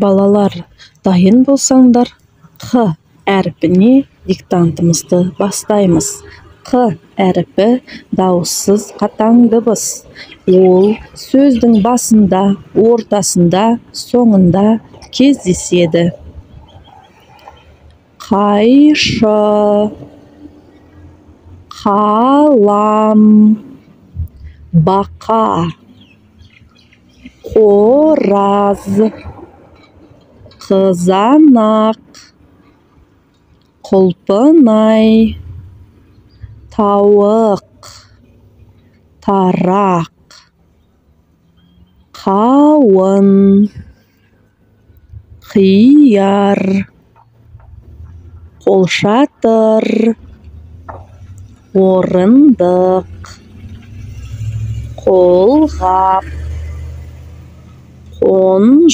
Балалар, дайын болсаңдар, Қ әрпіне диктантымызды бастаймыз. Қ әрпі дауыссыз қатаң дыбыс. Ол сөздің басында, ортасында, соңында кездеседі. Қайшы, қалам, бақа, қораз, қызанақ, құлпынай, тауық, тарақ, қауын, қияр, қолшатыр, орындық, қолғап, қонжық.